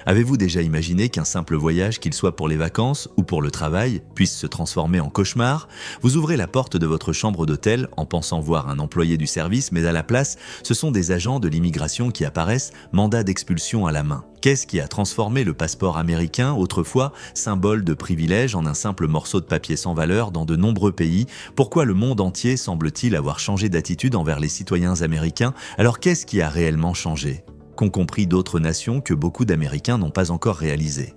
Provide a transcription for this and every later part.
Avez-vous déjà imaginé qu'un simple voyage, qu'il soit pour les vacances ou pour le travail, puisse se transformer en cauchemar? Vous ouvrez la porte de votre chambre d'hôtel en pensant voir un employé du service, mais à la place, ce sont des agents de l'immigration qui apparaissent, mandat d'expulsion à la main. Qu'est-ce qui a transformé le passeport américain, autrefois symbole de privilège, en un simple morceau de papier sans valeur dans de nombreux pays? Pourquoi le monde entier semble-t-il avoir changé d'attitude envers les citoyens américains? Alors qu'est-ce qui a réellement changé? Qu'ont compris d'autres nations que beaucoup d'Américains n'ont pas encore réalisé.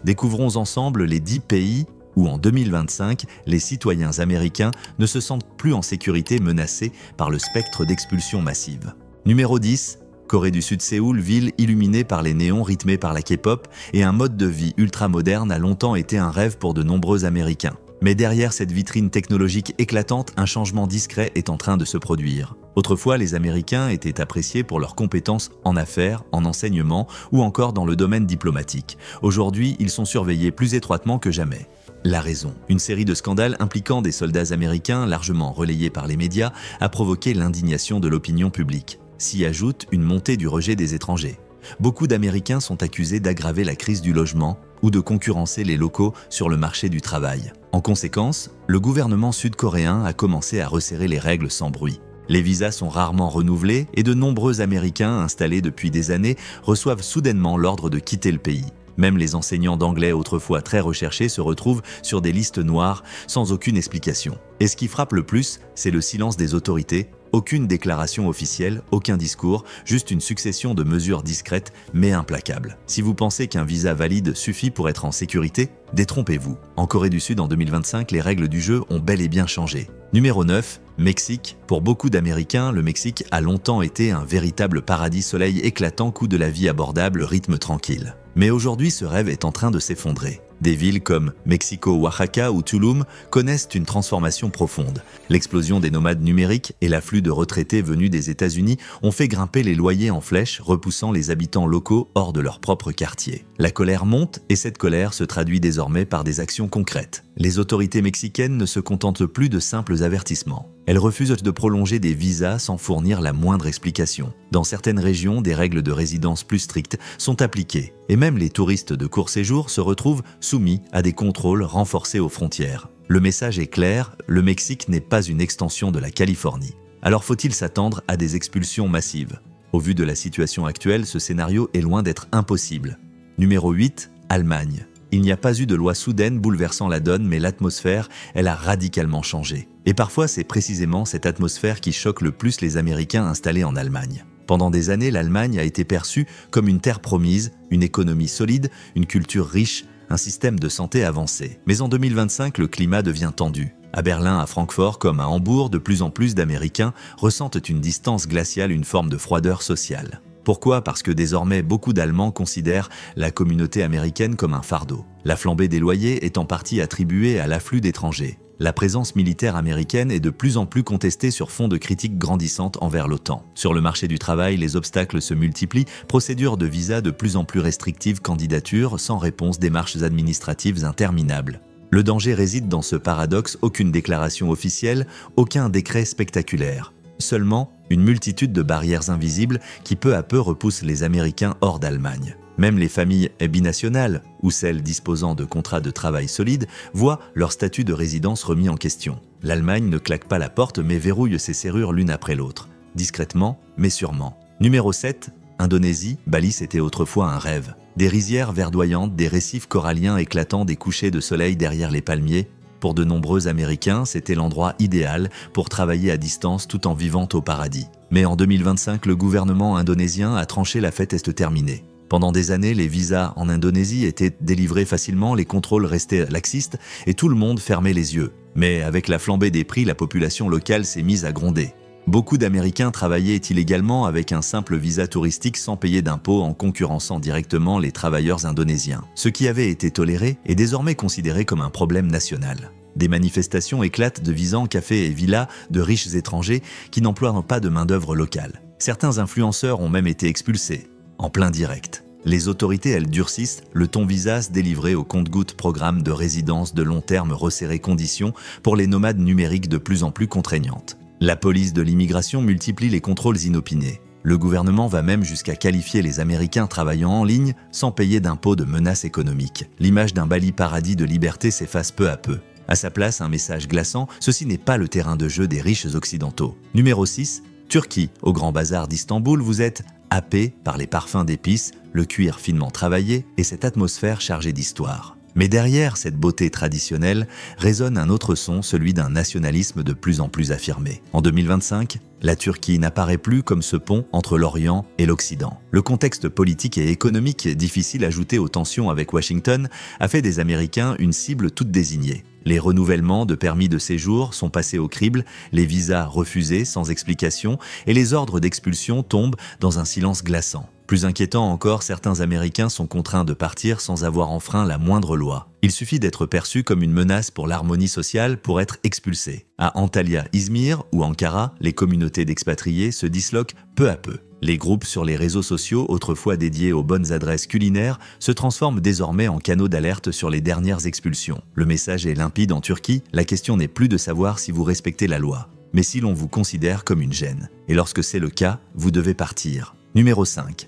Découvrons ensemble les 10 pays où en 2025, les citoyens américains ne se sentent plus en sécurité menacés par le spectre d'expulsion massive. Numéro 10, Corée du Sud. Séoul, ville illuminée par les néons rythmés par la K-pop et un mode de vie ultra-moderne a longtemps été un rêve pour de nombreux Américains. Mais derrière cette vitrine technologique éclatante, un changement discret est en train de se produire. Autrefois, les Américains étaient appréciés pour leurs compétences en affaires, en enseignement ou encore dans le domaine diplomatique. Aujourd'hui, ils sont surveillés plus étroitement que jamais. La raison, une série de scandales impliquant des soldats américains, largement relayés par les médias, a provoqué l'indignation de l'opinion publique. S'y ajoute une montée du rejet des étrangers. Beaucoup d'Américains sont accusés d'aggraver la crise du logement ou de concurrencer les locaux sur le marché du travail. En conséquence, le gouvernement sud-coréen a commencé à resserrer les règles sans bruit. Les visas sont rarement renouvelés et de nombreux Américains installés depuis des années reçoivent soudainement l'ordre de quitter le pays. Même les enseignants d'anglais autrefois très recherchés se retrouvent sur des listes noires sans aucune explication. Et ce qui frappe le plus, c'est le silence des autorités. Aucune déclaration officielle, aucun discours, juste une succession de mesures discrètes mais implacables. Si vous pensez qu'un visa valide suffit pour être en sécurité, détrompez-vous. En Corée du Sud en 2025, les règles du jeu ont bel et bien changé. Numéro 9, Mexique. Pour beaucoup d'Américains, le Mexique a longtemps été un véritable paradis, soleil éclatant, coût de la vie abordable, rythme tranquille. Mais aujourd'hui, ce rêve est en train de s'effondrer. Des villes comme Mexico, Oaxaca ou Tulum connaissent une transformation profonde. L'explosion des nomades numériques et l'afflux de retraités venus des États-Unis ont fait grimper les loyers en flèche, repoussant les habitants locaux hors de leur propre quartier. La colère monte et cette colère se traduit désormais par des actions concrètes. Les autorités mexicaines ne se contentent plus de simples avertissements. Elles refusent de prolonger des visas sans fournir la moindre explication. Dans certaines régions, des règles de résidence plus strictes sont appliquées, et même les touristes de court séjour se retrouvent soumis à des contrôles renforcés aux frontières. Le message est clair, le Mexique n'est pas une extension de la Californie. Alors faut-il s'attendre à des expulsions massives? Au vu de la situation actuelle, ce scénario est loin d'être impossible. Numéro 8, Allemagne. Il n'y a pas eu de loi soudaine bouleversant la donne, mais l'atmosphère, elle a radicalement changé. Et parfois, c'est précisément cette atmosphère qui choque le plus les Américains installés en Allemagne. Pendant des années, l'Allemagne a été perçue comme une terre promise, une économie solide, une culture riche, un système de santé avancé. Mais en 2025, le climat devient tendu. À Berlin, à Francfort, comme à Hambourg, de plus en plus d'Américains ressentent une distance glaciale, une forme de froideur sociale. Pourquoi? Parce que désormais, beaucoup d'Allemands considèrent la communauté américaine comme un fardeau. La flambée des loyers est en partie attribuée à l'afflux d'étrangers. La présence militaire américaine est de plus en plus contestée sur fond de critiques grandissantes envers l'OTAN. Sur le marché du travail, les obstacles se multiplient, procédures de visa de plus en plus restrictives, candidatures sans réponse, démarches administratives interminables. Le danger réside dans ce paradoxe, aucune déclaration officielle, aucun décret spectaculaire. Seulement, une multitude de barrières invisibles qui peu à peu repoussent les Américains hors d'Allemagne. Même les familles binationales, ou celles disposant de contrats de travail solides, voient leur statut de résidence remis en question. L'Allemagne ne claque pas la porte mais verrouille ses serrures l'une après l'autre, discrètement mais sûrement. Numéro 7, Indonésie. Bali, c'était autrefois un rêve. Des rizières verdoyantes, des récifs coralliens éclatants, des couchers de soleil derrière les palmiers. Pour de nombreux Américains, c'était l'endroit idéal pour travailler à distance tout en vivant au paradis. Mais en 2025, le gouvernement indonésien a tranché, la fête est terminée. Pendant des années, les visas en Indonésie étaient délivrés facilement, les contrôles restaient laxistes et tout le monde fermait les yeux. Mais avec la flambée des prix, la population locale s'est mise à gronder. Beaucoup d'Américains travaillaient illégalement avec un simple visa touristique sans payer d'impôts, en concurrençant directement les travailleurs indonésiens. Ce qui avait été toléré est désormais considéré comme un problème national. Des manifestations éclatent de visant cafés et villas de riches étrangers qui n'emploient pas de main-d'œuvre locale. Certains influenceurs ont même été expulsés, en plein direct. Les autorités, elles durcissent le ton visas délivré au compte-gouttes, programme de résidence de long terme resserré, conditions pour les nomades numériques de plus en plus contraignantes. La police de l'immigration multiplie les contrôles inopinés. Le gouvernement va même jusqu'à qualifier les Américains travaillant en ligne sans payer d'impôts de menaces économiques. L'image d'un Bali paradis de liberté s'efface peu à peu. À sa place, un message glaçant, ceci n'est pas le terrain de jeu des riches occidentaux. Numéro 6, Turquie. Au Grand Bazar d'Istanbul, vous êtes happé par les parfums d'épices, le cuir finement travaillé et cette atmosphère chargée d'histoire. Mais derrière cette beauté traditionnelle résonne un autre son, celui d'un nationalisme de plus en plus affirmé. En 2025, la Turquie n'apparaît plus comme ce pont entre l'Orient et l'Occident. Le contexte politique et économique difficile ajouté aux tensions avec Washington a fait des Américains une cible toute désignée. Les renouvellements de permis de séjour sont passés au crible, les visas refusés sans explication et les ordres d'expulsion tombent dans un silence glaçant. Plus inquiétant encore, certains Américains sont contraints de partir sans avoir enfreint la moindre loi. Il suffit d'être perçu comme une menace pour l'harmonie sociale pour être expulsé. À Antalya, Izmir ou Ankara, les communautés d'expatriés se disloquent peu à peu. Les groupes sur les réseaux sociaux, autrefois dédiés aux bonnes adresses culinaires, se transforment désormais en canaux d'alerte sur les dernières expulsions. Le message est limpide en Turquie, la question n'est plus de savoir si vous respectez la loi, mais si l'on vous considère comme une gêne. Et lorsque c'est le cas, vous devez partir. Numéro 5.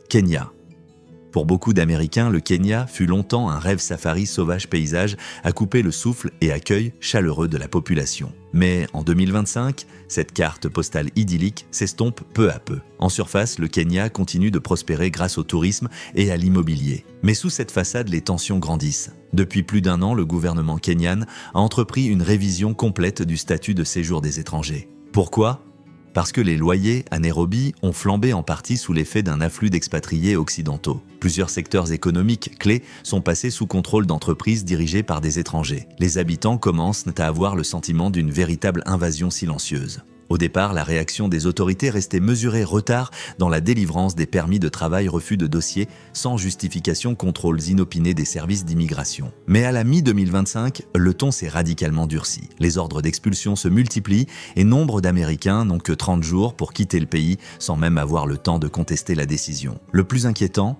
Kenya. Pour beaucoup d'Américains, le Kenya fut longtemps un rêve safari sauvage paysage à couper le souffle et accueil chaleureux de la population. Mais en 2025, cette carte postale idyllique s'estompe peu à peu. En surface, le Kenya continue de prospérer grâce au tourisme et à l'immobilier. Mais sous cette façade, les tensions grandissent. Depuis plus d'un an, le gouvernement kenyan a entrepris une révision complète du statut de séjour des étrangers. Pourquoi ? Parce que les loyers à Nairobi ont flambé en partie sous l'effet d'un afflux d'expatriés occidentaux. Plusieurs secteurs économiques clés sont passés sous contrôle d'entreprises dirigées par des étrangers. Les habitants commencent à avoir le sentiment d'une véritable invasion silencieuse. Au départ, la réaction des autorités restait mesurée retard dans la délivrance des permis de travail, refus de dossiers, sans justification, contrôles inopinés des services d'immigration. Mais à la mi-2025, le ton s'est radicalement durci. Les ordres d'expulsion se multiplient et nombre d'Américains n'ont que 30 jours pour quitter le pays sans même avoir le temps de contester la décision. Le plus inquiétant,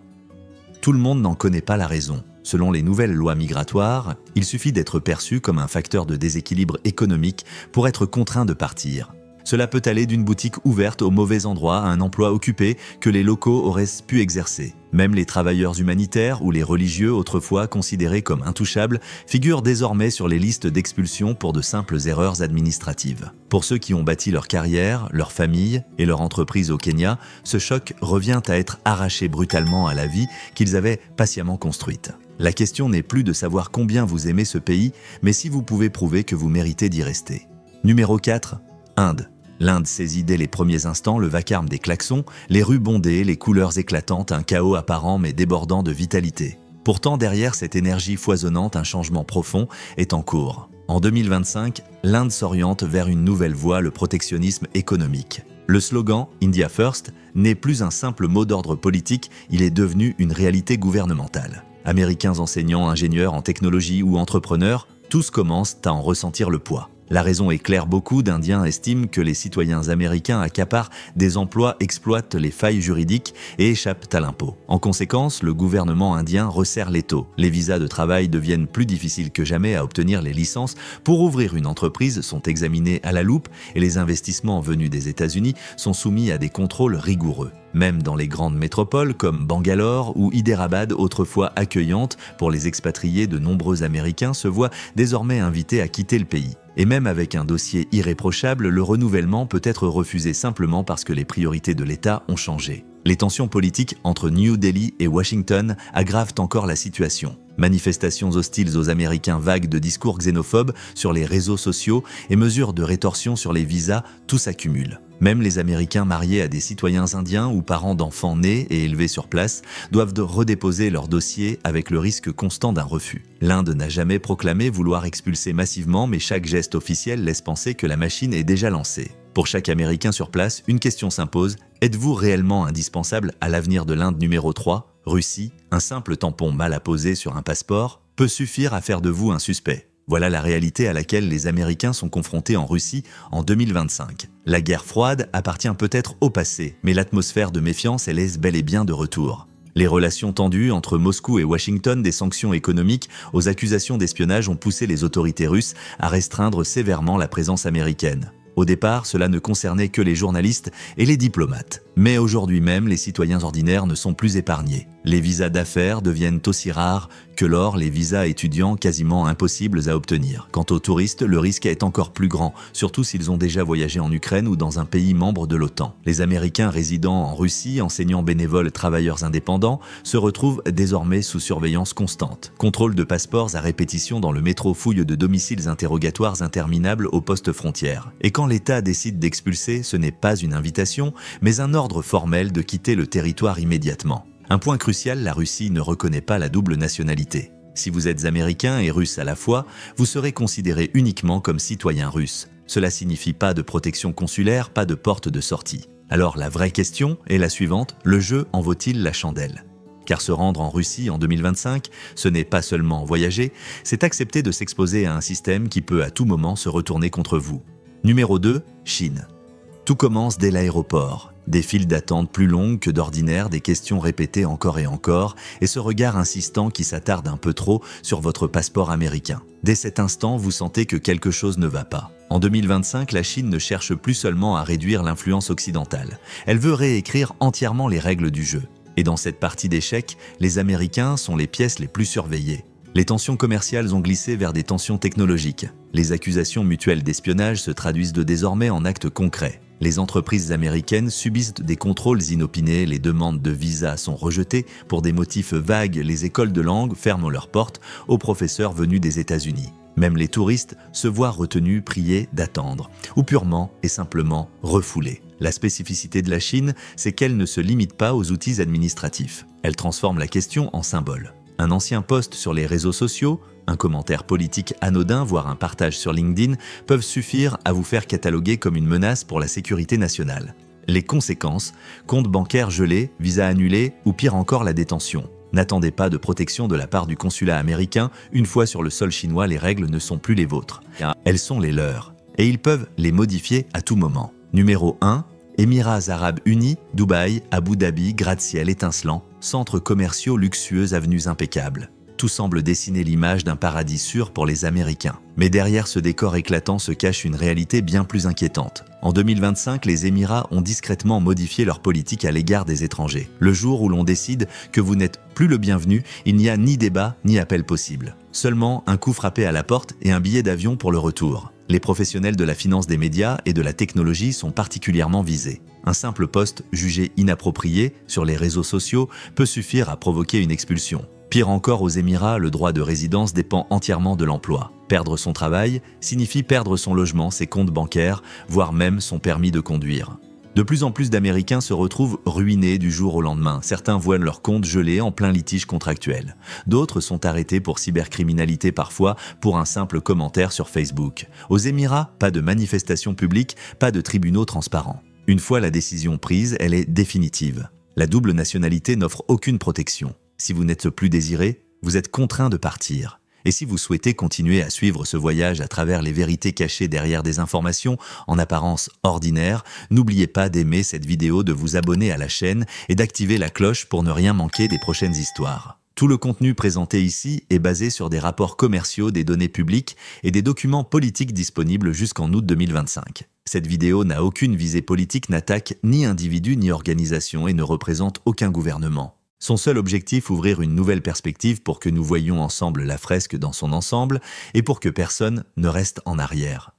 tout le monde n'en connaît pas la raison. Selon les nouvelles lois migratoires, il suffit d'être perçu comme un facteur de déséquilibre économique pour être contraint de partir. Cela peut aller d'une boutique ouverte au mauvais endroit à un emploi occupé que les locaux auraient pu exercer. Même les travailleurs humanitaires ou les religieux, autrefois considérés comme intouchables, figurent désormais sur les listes d'expulsion pour de simples erreurs administratives. Pour ceux qui ont bâti leur carrière, leur famille et leur entreprise au Kenya, ce choc revient à être arraché brutalement à la vie qu'ils avaient patiemment construite. La question n'est plus de savoir combien vous aimez ce pays, mais si vous pouvez prouver que vous méritez d'y rester. Numéro 4. Inde. L'Inde saisit dès les premiers instants le vacarme des klaxons, les rues bondées, les couleurs éclatantes, un chaos apparent mais débordant de vitalité. Pourtant, derrière cette énergie foisonnante, un changement profond est en cours. En 2025, l'Inde s'oriente vers une nouvelle voie, le protectionnisme économique. Le slogan « India First » n'est plus un simple mot d'ordre politique, il est devenu une réalité gouvernementale. Américains enseignants, ingénieurs en technologie ou entrepreneurs, tous commencent à en ressentir le poids. La raison est claire, beaucoup d'Indiens estiment que les citoyens américains accaparent des emplois, exploitent les failles juridiques et échappent à l'impôt. En conséquence, le gouvernement indien resserre l'étau. Les visas de travail deviennent plus difficiles que jamais à obtenir, les licences pour ouvrir une entreprise sont examinées à la loupe et les investissements venus des États-Unis sont soumis à des contrôles rigoureux. Même dans les grandes métropoles comme Bangalore ou Hyderabad, autrefois accueillantes pour les expatriés, de nombreux Américains se voient désormais invités à quitter le pays. Et même avec un dossier irréprochable, le renouvellement peut être refusé simplement parce que les priorités de l'État ont changé. Les tensions politiques entre New Delhi et Washington aggravent encore la situation. Manifestations hostiles aux Américains, vagues de discours xénophobes sur les réseaux sociaux et mesures de rétorsion sur les visas, tout s'accumule. Même les Américains mariés à des citoyens indiens ou parents d'enfants nés et élevés sur place doivent redéposer leur dossier avec le risque constant d'un refus. L'Inde n'a jamais proclamé vouloir expulser massivement, mais chaque geste officiel laisse penser que la machine est déjà lancée. Pour chaque Américain sur place, une question s'impose: êtes-vous réellement indispensable à l'avenir de l'Inde numéro 3 ? Russie, un simple tampon mal apposé sur un passeport peut suffire à faire de vous un suspect. Voilà la réalité à laquelle les Américains sont confrontés en Russie en 2025. La guerre froide appartient peut-être au passé, mais l'atmosphère de méfiance elle est bel et bien de retour. Les relations tendues entre Moscou et Washington, des sanctions économiques aux accusations d'espionnage ont poussé les autorités russes à restreindre sévèrement la présence américaine. Au départ, cela ne concernait que les journalistes et les diplomates. Mais aujourd'hui même, les citoyens ordinaires ne sont plus épargnés. Les visas d'affaires deviennent aussi rares que l'or, les visas étudiants quasiment impossibles à obtenir. Quant aux touristes, le risque est encore plus grand, surtout s'ils ont déjà voyagé en Ukraine ou dans un pays membre de l'OTAN. Les Américains résidant en Russie, enseignants bénévoles, travailleurs indépendants, se retrouvent désormais sous surveillance constante. Contrôle de passeports à répétition dans le métro, fouille de domiciles, interrogatoires interminables aux postes frontières. Et quand l'État décide d'expulser, ce n'est pas une invitation, mais un ordre formel de quitter le territoire immédiatement. Un point crucial, la Russie ne reconnaît pas la double nationalité. Si vous êtes américain et russe à la fois, vous serez considéré uniquement comme citoyen russe. Cela signifie pas de protection consulaire, pas de porte de sortie. Alors la vraie question est la suivante, le jeu en vaut-il la chandelle ? Car se rendre en Russie en 2025, ce n'est pas seulement voyager, c'est accepter de s'exposer à un système qui peut à tout moment se retourner contre vous. Numéro 2, Chine. Tout commence dès l'aéroport. Des files d'attente plus longues que d'ordinaire, des questions répétées encore et ce regard insistant qui s'attarde un peu trop sur votre passeport américain. Dès cet instant, vous sentez que quelque chose ne va pas. En 2025, la Chine ne cherche plus seulement à réduire l'influence occidentale. Elle veut réécrire entièrement les règles du jeu. Et dans cette partie d'échecs, les Américains sont les pièces les plus surveillées. Les tensions commerciales ont glissé vers des tensions technologiques. Les accusations mutuelles d'espionnage se traduisent désormais en actes concrets. Les entreprises américaines subissent des contrôles inopinés, les demandes de visa sont rejetées pour des motifs vagues, les écoles de langue ferment leurs portes aux professeurs venus des États-Unis. Même les touristes se voient retenus, priés d'attendre, ou purement et simplement refoulés. La spécificité de la Chine, c'est qu'elle ne se limite pas aux outils administratifs. Elle transforme la question en symbole. Un ancien post sur les réseaux sociaux, un commentaire politique anodin, voire un partage sur LinkedIn, peuvent suffire à vous faire cataloguer comme une menace pour la sécurité nationale. Les conséquences, compte bancaire gelé, visa annulé ou pire encore la détention. N'attendez pas de protection de la part du consulat américain, une fois sur le sol chinois, les règles ne sont plus les vôtres. Elles sont les leurs, et ils peuvent les modifier à tout moment. Numéro 1, Émirats Arabes Unis, Dubaï, Abu Dhabi, gratte-ciel étincelant, centres commerciaux luxueux, avenues impeccables. Tout semble dessiner l'image d'un paradis sûr pour les Américains. Mais derrière ce décor éclatant se cache une réalité bien plus inquiétante. En 2025, les Émirats ont discrètement modifié leur politique à l'égard des étrangers. Le jour où l'on décide que vous n'êtes plus le bienvenu, il n'y a ni débat ni appel possible. Seulement un coup frappé à la porte et un billet d'avion pour le retour. Les professionnels de la finance, des médias et de la technologie sont particulièrement visés. Un simple post jugé inapproprié sur les réseaux sociaux peut suffire à provoquer une expulsion. Pire encore, aux Émirats, le droit de résidence dépend entièrement de l'emploi. Perdre son travail signifie perdre son logement, ses comptes bancaires, voire même son permis de conduire. De plus en plus d'Américains se retrouvent ruinés du jour au lendemain. Certains voient leurs comptes gelés en plein litige contractuel. D'autres sont arrêtés pour cybercriminalité, parfois pour un simple commentaire sur Facebook. Aux Émirats, pas de manifestations publiques, pas de tribunaux transparents. Une fois la décision prise, elle est définitive. La double nationalité n'offre aucune protection. Si vous n'êtes plus désiré, vous êtes contraint de partir. Et si vous souhaitez continuer à suivre ce voyage à travers les vérités cachées derrière des informations en apparence ordinaires, n'oubliez pas d'aimer cette vidéo, de vous abonner à la chaîne et d'activer la cloche pour ne rien manquer des prochaines histoires. Tout le contenu présenté ici est basé sur des rapports commerciaux, des données publiques et des documents politiques disponibles jusqu'en août 2025. Cette vidéo n'a aucune visée politique, n'attaque ni individu ni organisation et ne représente aucun gouvernement. Son seul objectif, ouvrir une nouvelle perspective pour que nous voyions ensemble la fresque dans son ensemble et pour que personne ne reste en arrière.